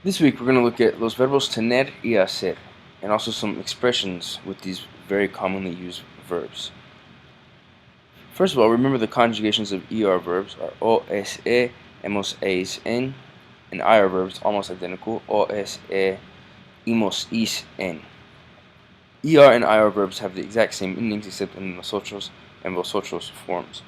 This week we're going to look at los verbos tener y hacer, and also some expressions with these very commonly used verbs. First of all, remember the conjugations of ER verbs are o, es, e, hemos, eis, en, and IR verbs almost identical, o, es, e, imos, is, en. ER and IR verbs have the exact same endings except in nosotros and vosotros forms.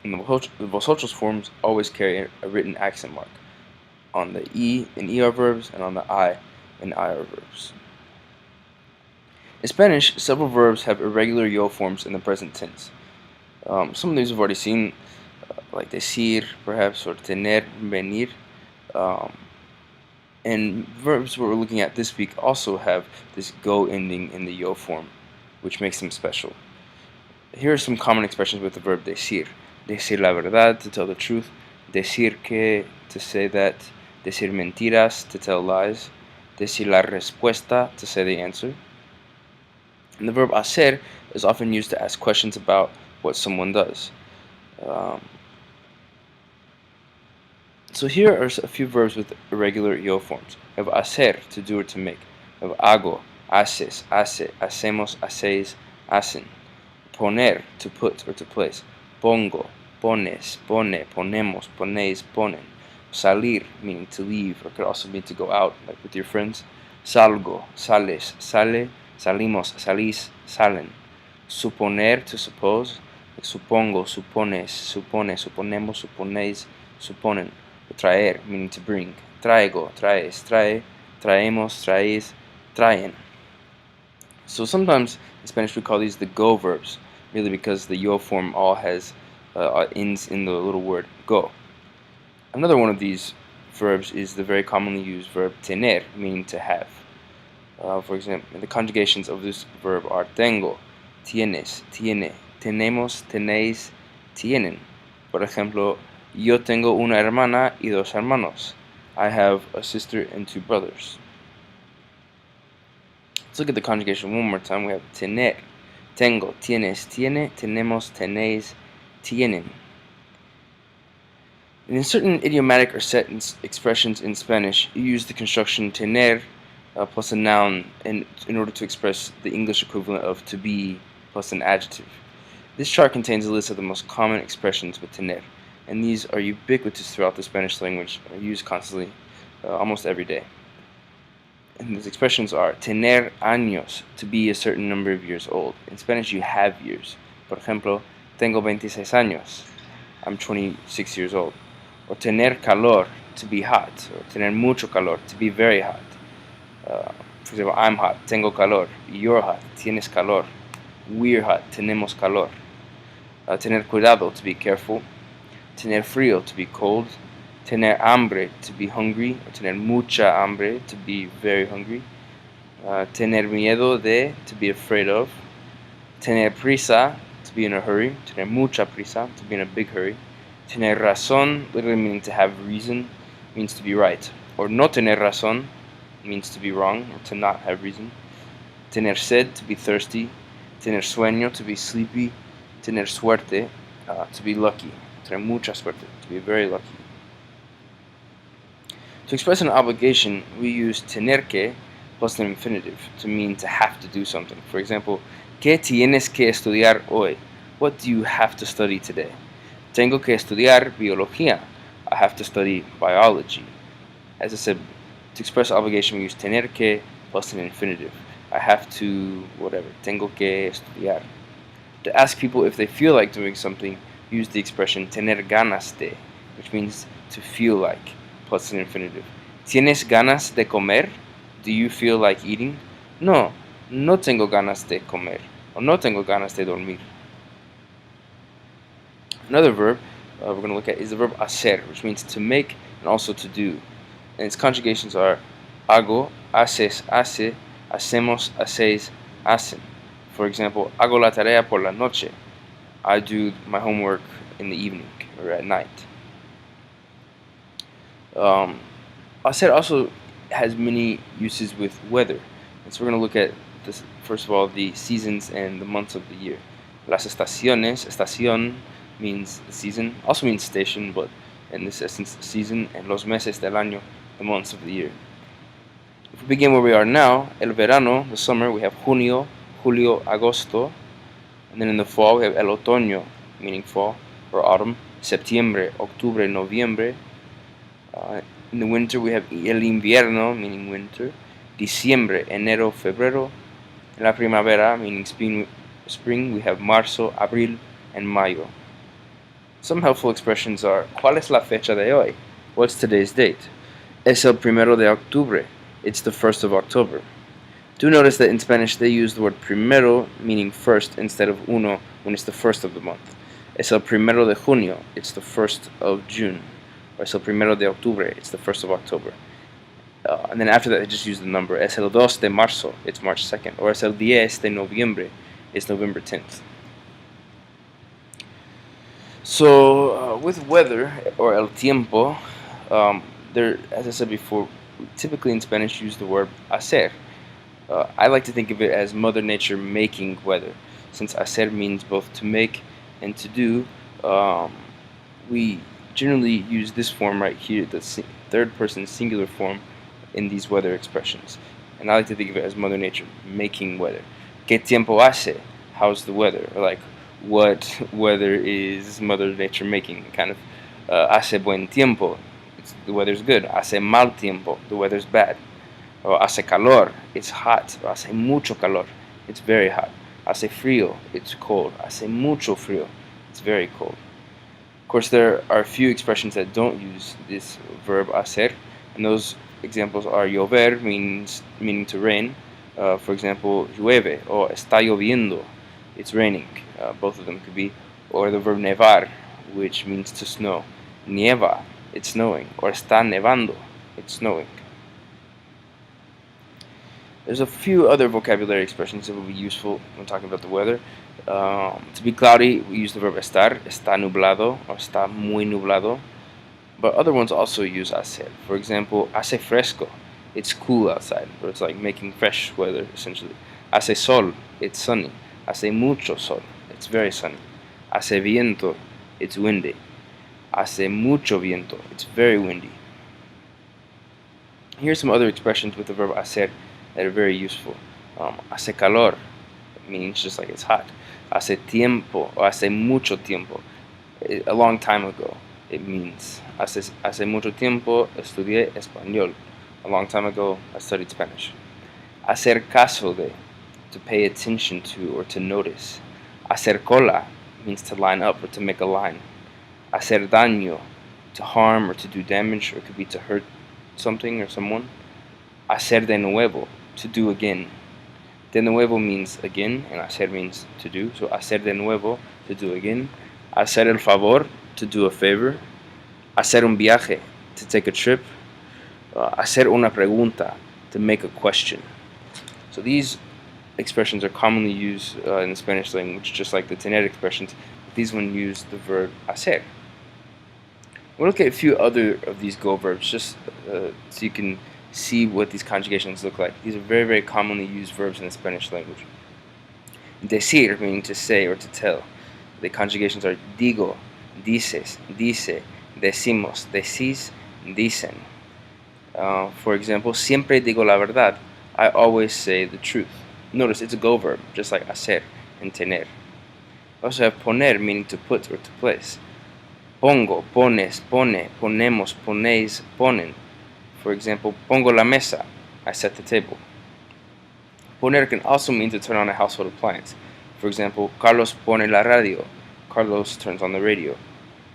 And the vosotros forms always carry a written accent mark on the E in ER verbs and on the I in IR verbs. In Spanish, several verbs have irregular yo forms in the present tense. Some of these we've already seen, like decir, perhaps, or tener, venir. And verbs we're looking at this week also have this go ending in the yo form, which makes them special. Here are some common expressions with the verb decir. Decir la verdad, to tell the truth. Decir que, to say that. Decir mentiras, to tell lies. Decir la respuesta, to say the answer. And the verb hacer is often used to ask questions about what someone does. So here are a few verbs with irregular yo forms. We have hacer, to do or to make. We have hago, haces, hace, hacemos, hacéis, hacen. Poner, to put or to place. Pongo, pones, pone, ponemos, ponéis, ponen. Salir, meaning to leave, or could also mean to go out, like with your friends. Salgo, sales, sale, salimos, salís, salen. Suponer, to suppose, like supongo, supones, supone, suponemos, suponéis, suponen. Traer, meaning to bring. Traigo, traes, trae, traemos, traéis, traen. So sometimes in Spanish we call these the go verbs, really because the yo form all has ends in the little word go. Another one of these verbs is the very commonly used verb tener, meaning to have. For example, the conjugations of this verb are tengo, tienes, tiene, tenemos, tenéis, tienen. Por ejemplo, yo tengo una hermana y dos hermanos. I have a sister and two brothers. Let's look at the conjugation one more time. We have tener, tengo, tienes, tiene, tenemos, tenéis, tienen. And in certain idiomatic or sentence expressions in Spanish, you use the construction tener plus a noun in order to express the English equivalent of to be plus an adjective. This chart contains a list of the most common expressions with tener, and these are ubiquitous throughout the Spanish language, used constantly, almost every day. And these expressions are tener años, to be a certain number of years old. In Spanish, you have years. Por ejemplo, tengo 26 años. I'm 26 years old. Or tener calor, to be hot. Or tener mucho calor, to be very hot. For example, I'm hot, tengo calor. You're hot, tienes calor. We're hot, tenemos calor. Tener cuidado, to be careful. Tener frío, to be cold. Tener hambre, to be hungry. Or tener mucha hambre, to be very hungry. Tener miedo de, to be afraid of. Tener prisa, to be in a hurry. Tener mucha prisa, to be in a big hurry. Tener razón, literally meaning to have reason, means to be right. Or no tener razón means to be wrong, or to not have reason. Tener sed, to be thirsty. Tener sueño, to be sleepy. Tener suerte, to be lucky. Tener mucha suerte, to be very lucky. To express an obligation, we use tener que plus an infinitive to mean to have to do something. For example, ¿qué tienes que estudiar hoy? What do you have to study today? Tengo que estudiar biología. I have to study biology. As I said, to express obligation, we use tener que plus an infinitive. I have to, whatever, tengo que estudiar. To ask people if they feel like doing something, use the expression tener ganas de, which means to feel like, plus an infinitive. ¿Tienes ganas de comer? Do you feel like eating? No, no tengo ganas de comer. Or no tengo ganas de dormir. Another verb we're going to look at is the verb hacer, which means to make and also to do. And its conjugations are hago, haces, hace, hacemos, hacéis, hacen. For example, hago la tarea por la noche. I do my homework in the evening or at night. Hacer also has many uses with weather. And so we're going to look at this, first of all, the seasons and the months of the year. Las estaciones, estación means season, also means station, but in this essence, season, and los meses del año, the months of the year. If we begin where we are now, el verano, the summer, we have junio, julio, agosto. And then in the fall, we have el otoño, meaning fall or autumn, septiembre, octubre, noviembre. In the winter, we have el invierno, meaning winter, diciembre, enero, febrero. En la primavera, meaning spring, we have marzo, abril, and mayo. Some helpful expressions are, ¿cuál es la fecha de hoy? What's today's date? Es el primero de octubre. It's the 1st of October. Do notice that in Spanish they use the word primero, meaning first, instead of uno when it's the first of the month. Es el primero de junio. It's the 1st of June. Or es el primero de octubre. It's the 1st of October. And then after that they just use the number. Es el 2 de marzo. It's March 2nd. Or es el 10 de noviembre. It's November 10th. So with weather, or el tiempo, there, as I said before, typically in Spanish use the word hacer. I like to think of it as Mother Nature making weather. Since hacer means both to make and to do, we generally use this form right here, the third person singular form, in these weather expressions. And I like to think of it as Mother Nature making weather. ¿Qué tiempo hace? How's the weather? Or like, what weather is Mother Nature making? Kind of, hace buen tiempo, the weather's good. Hace mal tiempo, the weather's bad. Or hace calor, it's hot. Or hace mucho calor, it's very hot. Hace frío, it's cold. Hace mucho frío, it's very cold. Of course, there are a few expressions that don't use this verb hacer, and those examples are llover, meaning to rain. For example, llueve or está lloviendo, it's raining. Both of them could be. Or the verb nevar, which means to snow. Nieva, it's snowing. Or está nevando, it's snowing. There's a few other vocabulary expressions that will be useful when talking about the weather. To be cloudy, we use the verb estar, está nublado, or está muy nublado. But other ones also use hacer. For example, hace fresco, it's cool outside, or it's like making fresh weather, essentially. Hace sol, it's sunny. Hace mucho sol, it's very sunny. Hace viento, it's windy. Hace mucho viento, it's very windy. Here's some other expressions with the verb hacer that are very useful. Hace calor, it means just like it's hot. Hace tiempo, or hace mucho tiempo, a long time ago, it means. Hace mucho tiempo estudié español. A long time ago, I studied Spanish. Hacer caso de, to pay attention to or to notice. Hacer cola means to line up or to make a line. Hacer daño, to harm or to do damage, or it could be to hurt something or someone. Hacer de nuevo, to do again. De nuevo means again, and hacer means to do. So hacer de nuevo, to do again. Hacer el favor, to do a favor. Hacer un viaje, to take a trip. Hacer una pregunta, to make a question. So these expressions are commonly used in the Spanish language, just like the tener expressions. These ones use the verb hacer. We'll look at a few other of these go verbs, just so you can see what these conjugations look like. These are very, very commonly used verbs in the Spanish language. Decir, meaning to say or to tell. The conjugations are digo, dices, dice, decimos, decís, dicen. For example, siempre digo la verdad. I always say the truth. Notice it's a go verb, just like hacer and tener. We also have poner, meaning to put or to place. Pongo, pones, pone, ponemos, ponéis, ponen. For example, pongo la mesa, I set the table. Poner can also mean to turn on a household appliance. For example, Carlos pone la radio, Carlos turns on the radio.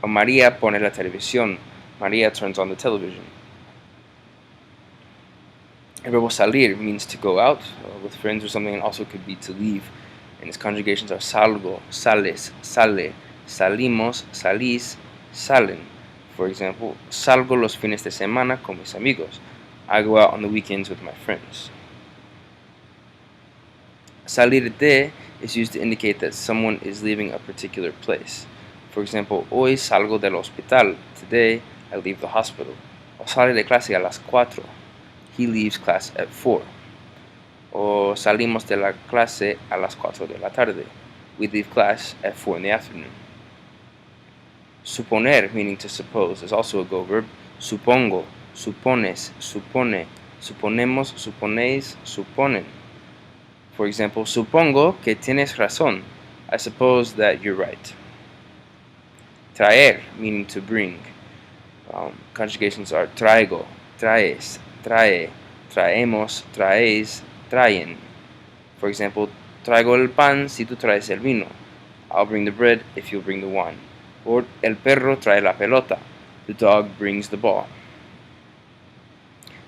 Or María pone la televisión, María turns on the television. El verbo salir means to go out with friends or something, and also could be to leave. And its conjugations are salgo, sales, sale, salimos, salís, salen. For example, salgo los fines de semana con mis amigos. I go out on the weekends with my friends. Salir de is used to indicate that someone is leaving a particular place. For example, hoy salgo del hospital. Today, I leave the hospital. O sale de clase a las 4. He leaves class at 4. O salimos de la clase a las 4 de la tarde. We leave class at 4 in the afternoon. Suponer, meaning to suppose, is also a go verb. Supongo, supones, supone, Suponemos, suponéis, suponen. For example, supongo que tienes razón. I suppose that you're right. Traer, meaning to bring. Conjugations are traigo, traes, trae, traemos, traéis, traen. For example, traigo el pan si tú traes el vino. I'll bring the bread if you'll bring the wine. Or el perro trae la pelota. The dog brings the ball.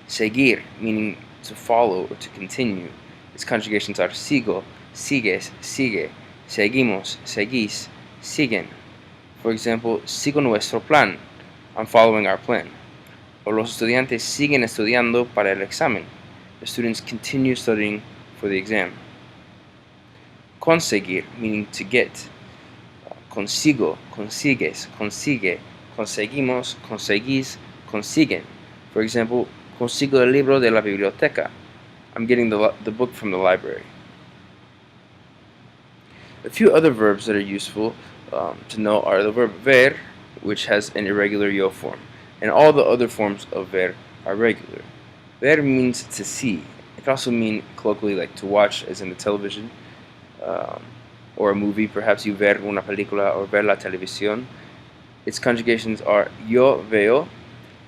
Seguir, meaning to follow or to continue. Its conjugations are sigo, sigues, sigue, seguimos, seguís, siguen. For example, sigo nuestro plan. I'm following our plan. O los estudiantes siguen estudiando para el examen. The students continue studying for the exam. Conseguir, meaning to get. Consigo, consigues, consigue, conseguimos, conseguís, consiguen. For example, consigo el libro de la biblioteca. I'm getting the book from the library. A few other verbs that are useful to know are the verb ver, which has an irregular yo form, and all the other forms of ver are regular. Ver means to see. It can also mean colloquially like to watch, as in the television, or a movie. Perhaps you ver una película or ver la televisión. Its conjugations are yo veo,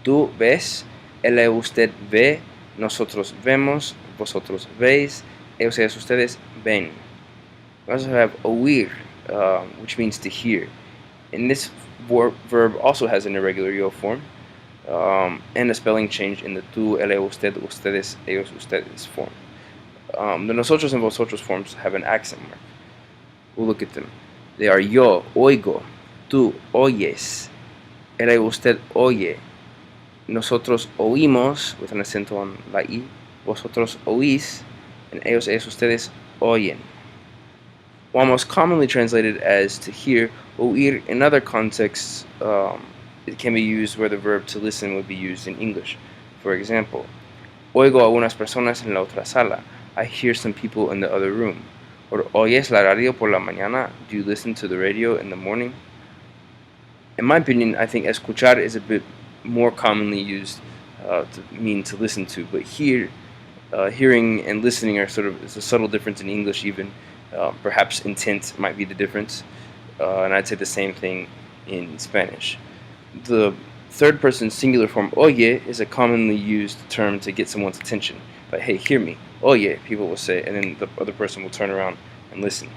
tú ves, él usted ve, nosotros vemos, vosotros veis, ellos ustedes ven. We also have oír, which means to hear. And this verb also has an irregular yo form and a spelling change in the tú, él, usted, ustedes, ellos, ustedes form. The nosotros and vosotros forms have an accent mark. We'll look at them. They are yo, oigo, tú, oyes, él, usted, oye, nosotros oímos, with an acento on la I, vosotros oís, and ellos, ustedes oyen. While most commonly translated as to hear, oír in other contexts it can be used where the verb to listen would be used in English. For example, oigo a unas personas en la otra sala. I hear some people in the other room. Or oyes la radio por la mañana. Do you listen to the radio in the morning? In my opinion, I think escuchar is a bit more commonly used to mean to listen to, but here, hearing and listening are it's a subtle difference in English even. Perhaps intent might be the difference, and I'd say the same thing in Spanish. The third person singular form oye is a commonly used term to get someone's attention. Like, hey, hear me, oye, people will say, and then the other person will turn around and listen.